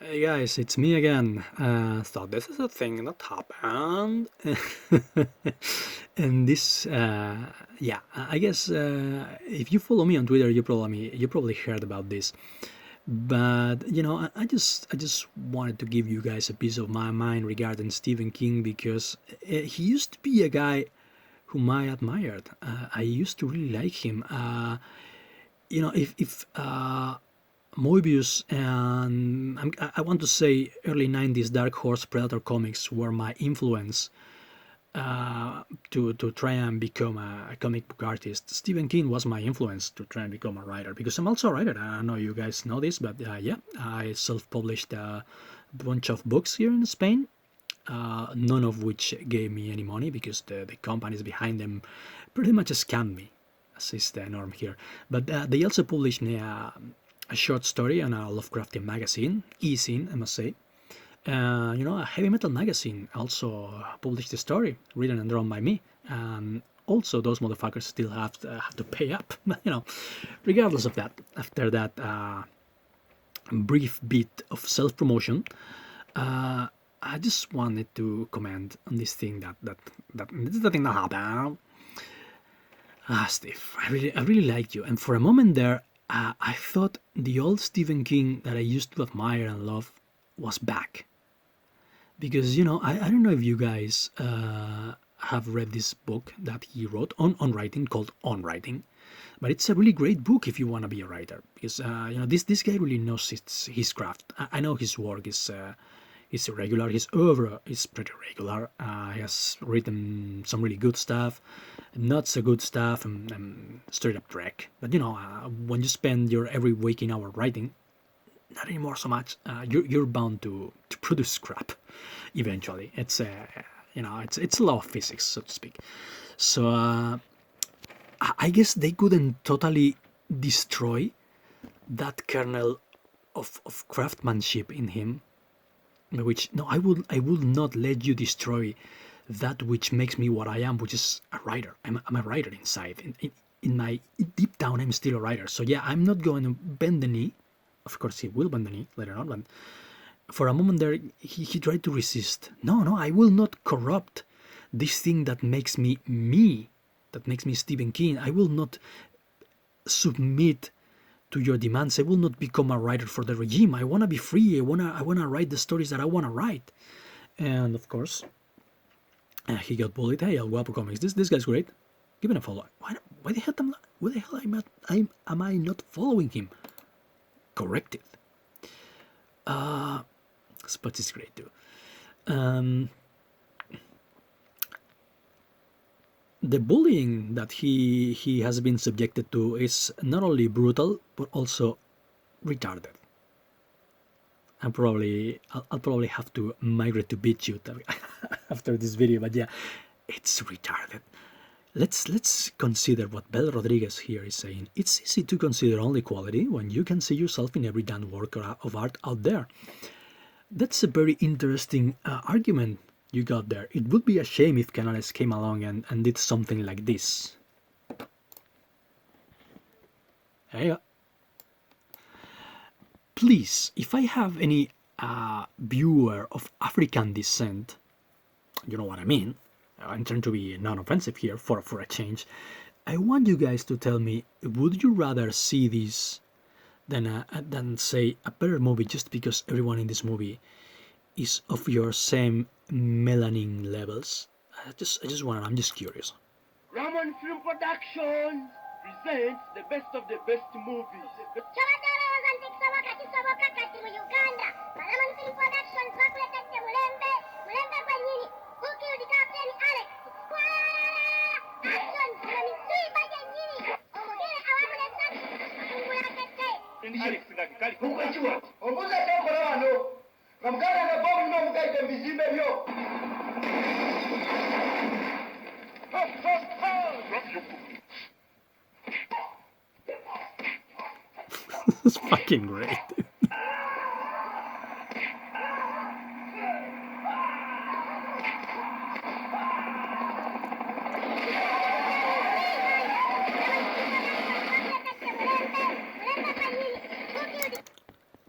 Hey guys, it's me again. So this is a thing that happened, and this, yeah, I guess if you follow me on Twitter, you probably heard about this. But I just wanted to give you guys a piece of my mind regarding Stephen King because he used to be a guy whom I admired. I used to really like him. If Moebius and I want to say early 90s Dark Horse Predator comics were my influence to try and become a comic book artist. Stephen King was my influence to try and become a writer because I'm also a writer. I don't know you guys know this, but yeah, I self-published a bunch of books here in Spain. None of which gave me any money because the companies behind them pretty much scammed me, as is the norm here. But they also published me a short story on a Lovecraftian magazine, E-Scene, I must say. A heavy metal magazine also published a story written and drawn by me. Also, those motherfuckers still have to pay up. Regardless of that, after that brief bit of self-promotion, I just wanted to comment on this thing that this is the thing that happened. Steve, I really liked you, and for a moment there, I thought the old Stephen King that I used to admire and love was back. Because I don't know if you guys have read this book that he wrote on writing called On Writing, but it's a really great book if you want to be a writer because this guy really knows his craft. I know his work is irregular. His oeuvre is pretty regular. He has written some really good stuff, not so good stuff, and straight up dreck. But when you spend your every waking hour writing, not anymore so much. You're bound to produce crap eventually. It's a law of physics, so to speak. So I guess they couldn't totally destroy that kernel of craftsmanship in him. Which no, I would not let you destroy that which makes me what I am, which is a writer. I'm a writer inside. In my deep down, I'm still a writer. So yeah, I'm not going to bend the knee. Of course, he will bend the knee later on, but for a moment there, he tried to resist. No, I will not corrupt this thing that makes me, that makes me Stephen King. I will not submit to your demands. I will not become a writer for the regime. I want to be free. I wanna write the stories that I want to write. And of course, he got bullied. Hey, El Guapo Comics. This guy's great. Give it a follow. Why the hell am I not following him? Corrected. Spots is great too. Um, the bullying that he has been subjected to is not only brutal but also retarded. I'll probably have to migrate to BitChute after this video, but yeah, it's retarded. Let's consider what Bel Rodriguez here is saying. It's easy to consider only quality when you can see yourself in every damn work of art out there. That's a very interesting argument you got there. It would be a shame if Canales came along and did something like this. Hey, please, if I have any viewer of African descent, you know what I mean. I'm trying to be non-offensive here for a change. I want you guys to tell me: would you rather see this than say a better movie just because everyone in this movie is of your same melanin levels? I'm just curious. Ramon Film Productions presents the best of the best movies. It's fucking great.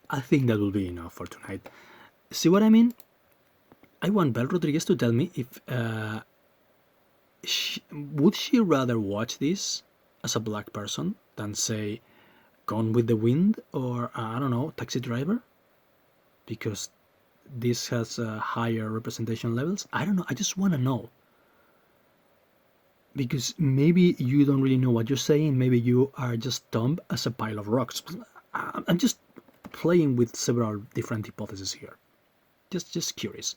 I think that will be enough for tonight. See what I mean? I want Belle Rodriguez to tell me if would she rather watch this as a black person than say Gone with the Wind or I don't know, Taxi Driver, because this has higher representation levels. I don't know. I just want to know, because maybe you don't really know what you're saying. Maybe you are just dumb as a pile of rocks. I'm just playing with several different hypotheses here. Just curious.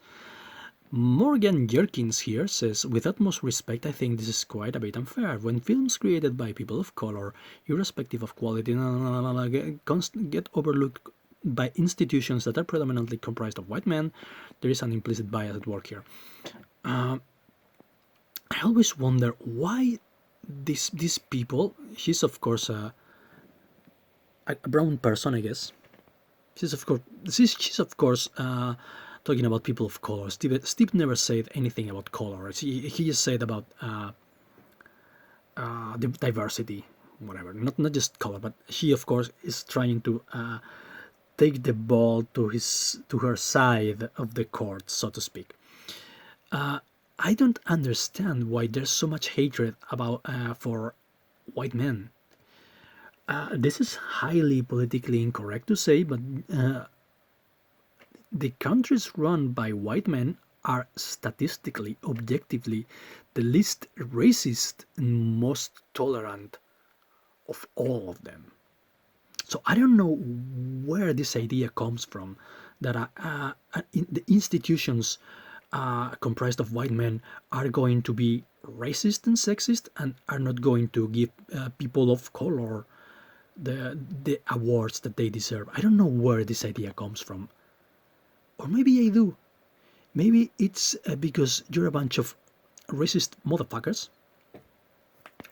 Morgan Jerkins here says, with utmost respect, I think this is quite a bit unfair. When films created by people of color, irrespective of quality, get overlooked by institutions that are predominantly comprised of white men, there is an implicit bias at work here. I always wonder why these people. She's of course a brown person, I guess. She's of course talking about people of color. Steve never said anything about color. He just said about the diversity, whatever. Not just color, but she of course is trying to take the ball to her side of the court, so to speak. I don't understand why there's so much hatred about for white men. This is highly politically incorrect to say, but the countries run by white men are statistically, objectively, the least racist and most tolerant of all of them. So I don't know where this idea comes from that the institutions comprised of white men are going to be racist and sexist and are not going to give people of color the awards that they deserve. I don't know where this idea comes from. Or maybe I do. Maybe it's because you're a bunch of racist motherfuckers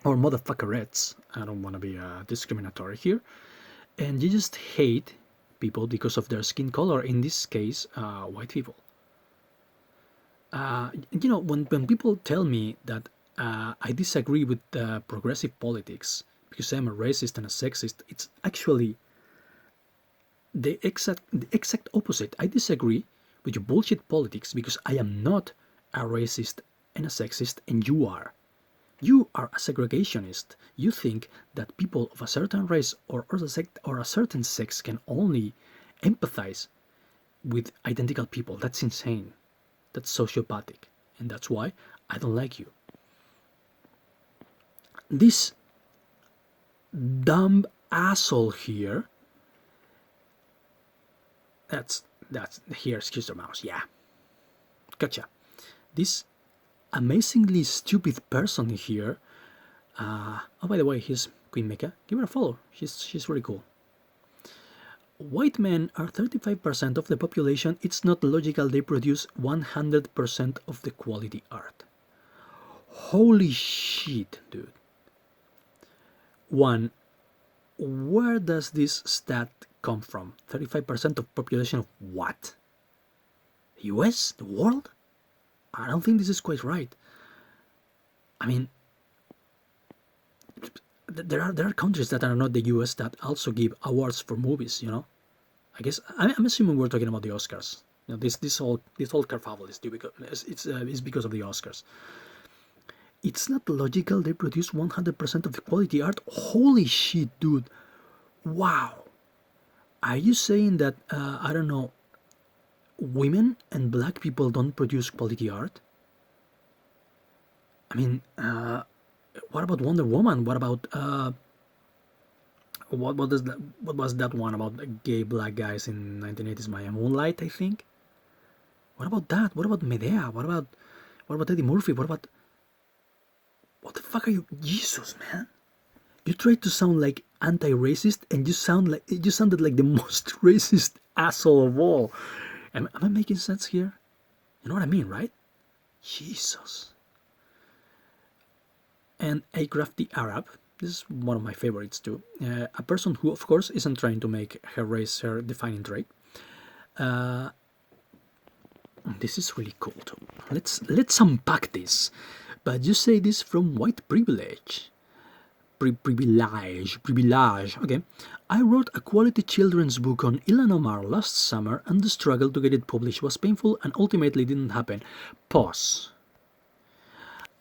or motherfuckerettes. I don't want to be discriminatory here. And you just hate people because of their skin color, in this case, white people. When people tell me that I disagree with progressive politics because I'm a racist and a sexist, it's actually the exact opposite. I disagree with your bullshit politics because I am not a racist and a sexist, and you are. You are a segregationist. You think that people of a certain race or a certain sex can only empathize with identical people. That's insane. That's sociopathic. And that's why I don't like you. This dumb asshole here. That's here, excuse the mouse. Yeah. Gotcha. This amazingly stupid person here. Oh, by the way, here's Queen Mecha. Give her a follow. She's really cool. White men are 35% of the population. It's not logical they produce 100% of the quality art. Holy shit, dude. One, where does this stat come from? 35% of population of what? The US? The world? I don't think this is quite right. I mean, there are countries that are not the US that also give awards for movies, you know. I guess I'm assuming we're talking about the Oscars. You know, this whole kerfuffle is because of the Oscars. It's not logical they produce 100% of the quality art. Holy shit, dude. Wow. Are you saying that, I don't know, women and black people don't produce quality art? I mean, what about Wonder Woman? What about, what was that one about gay black guys in 1980s Maya? Moonlight, I think? What about that? What about Medea? What about Eddie Murphy? What the fuck are you? Jesus, man. You tried to sound like anti-racist, and you sounded like the most racist asshole of all. Am I making sense here? You know what I mean, right? Jesus. And a crafty Arab. This is one of my favorites too. A person who, of course, isn't trying to make her race her defining trait. This is really cool too. Let's unpack this. But you say this from white privilege. privilege. Okay. I wrote a quality children's book on Ilan Omar last summer, and the struggle to get it published was painful and ultimately didn't happen. Pause.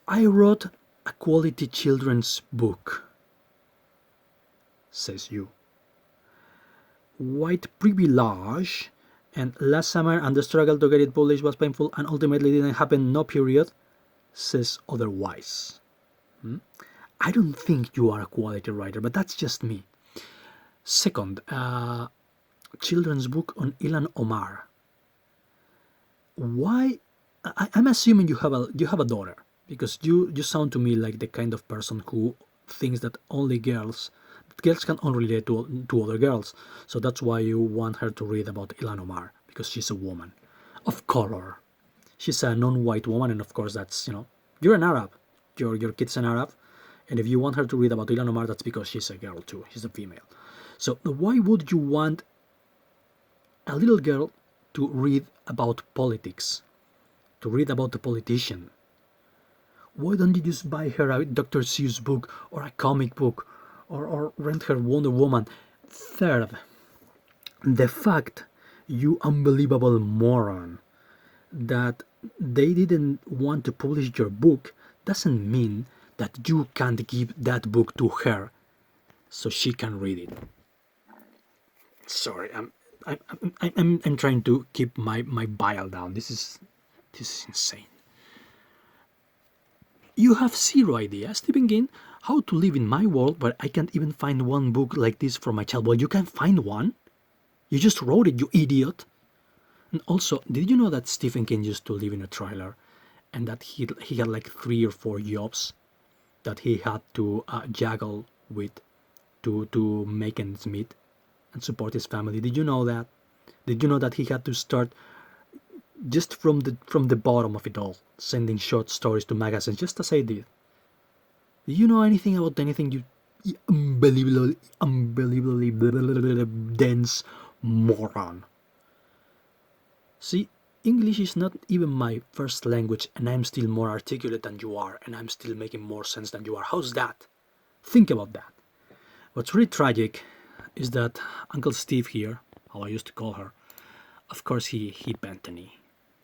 I wrote a quality children's book, says you. White privilege, and last summer, and the struggle to get it published was painful and ultimately didn't happen, no period, says otherwise. I don't think you are a quality writer, but that's just me. Second, children's book on Ilan Omar. Why? I'm assuming you have a daughter, because you sound to me like the kind of person who thinks that girls can only relate to other girls. So that's why you want her to read about Ilan Omar, because she's a woman of color. She's a non-white woman, and of course that's, you're an Arab. Your kid's an Arab, and if you want her to read about Ilan Omar, that's because she's a girl too. She's a female. So why would you want a little girl to read about politics, to read about the politician? Why don't you just buy her a Dr. Seuss book or a comic book, or rent her Wonder Woman? Third, the fact, you unbelievable moron, that they didn't want to publish your book doesn't mean that you can't give that book to her so she can read it. Sorry, I'm trying to keep my bile down. This is insane. You have zero idea, Stephen King, how to live in my world where I can't even find one book like this for my child. Well, you can find one. You just wrote it, you idiot. And also, did you know that Stephen King used to live in a trailer, and that he had like 3 or 4 jobs that he had to juggle with to make ends meet and support his family? Did you know that? Did you know that he had to start just from the bottom of it all, sending short stories to magazines, just as I did? Do you know anything about anything, you unbelievably dense moron? See, English is not even my first language, and I'm still more articulate than you are, and I'm still making more sense than you are. How's that? Think about that. What's really tragic is that Uncle Steve here, how I used to call her, of course he bent the knee.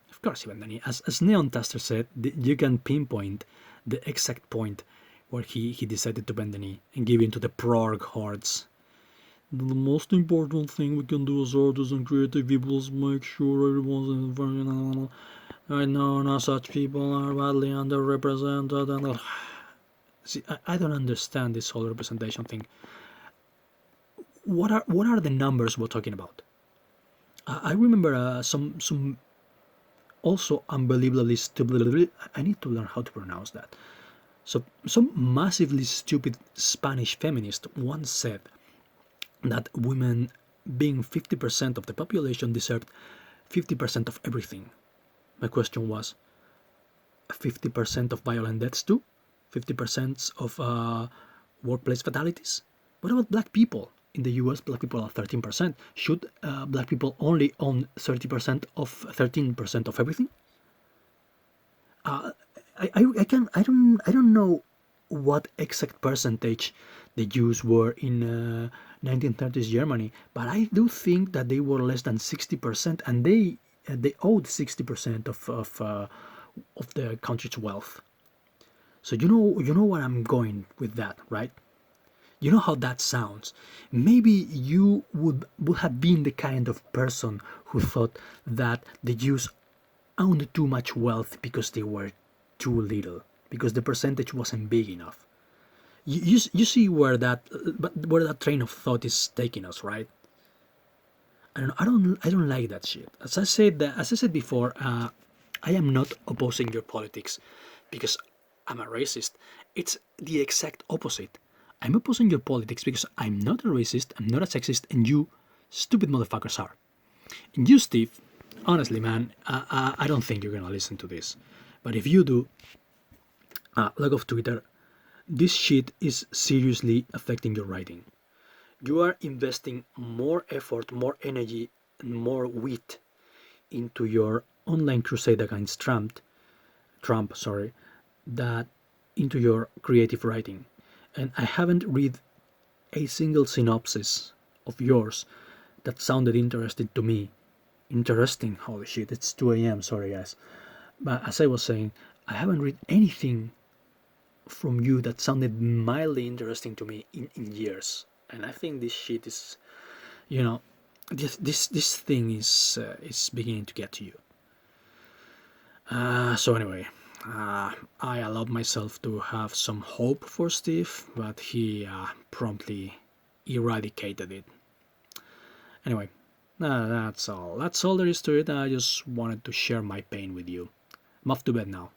Of course he bent the knee. As Neon Taster said, you can pinpoint the exact point where he decided to bend the knee and give in to the Prorg Hordes. The most important thing we can do as artists and creative people is make sure everyone's in. I know no such people are badly underrepresented. And see, I don't understand this whole representation thing. What are the numbers we're talking about? I remember some also unbelievably stupid. I need to learn how to pronounce that. So some massively stupid Spanish feminist once said that women, being 50% of the population, deserved 50% of everything. My question was, 50% of violent deaths too? 50% of workplace fatalities? What about black people? In the US, black people are 13%. Should black people only own 30% of 13% of everything? I don't know what exact percentage the Jews were in 1930s Germany, but I do think that they were less than 60%, and they owed 60% of the country's wealth. So you know where I'm going with that, right? You know how that sounds. Maybe you would have been the kind of person who thought that the Jews owned too much wealth because they were too little, because the percentage wasn't big enough. You see where that train of thought is taking us, right? I don't like that shit. As I said before, I am not opposing your politics because I'm a racist. It's the exact opposite. I'm opposing your politics because I'm not a racist, I'm not a sexist, and you stupid motherfuckers are. And you, Steve, honestly, man, I don't think you're gonna listen to this. But if you do, log off Twitter. This shit is seriously affecting your writing. You are investing more effort, more energy, and more wit into your online crusade against Trump, that into your creative writing. and I haven't read a single synopsis of yours that sounded interesting to me. Interesting, holy shit, it's 2 a.m., sorry guys. But as I was saying, I haven't read anything from you that sounded mildly interesting to me in years. And I think this shit is, you know, this thing is beginning to get to you. So anyway, I allowed myself to have some hope for Steve, but he promptly eradicated it. Anyway, that's all. That's all there is to it. I just wanted to share my pain with you. I'm off to bed now.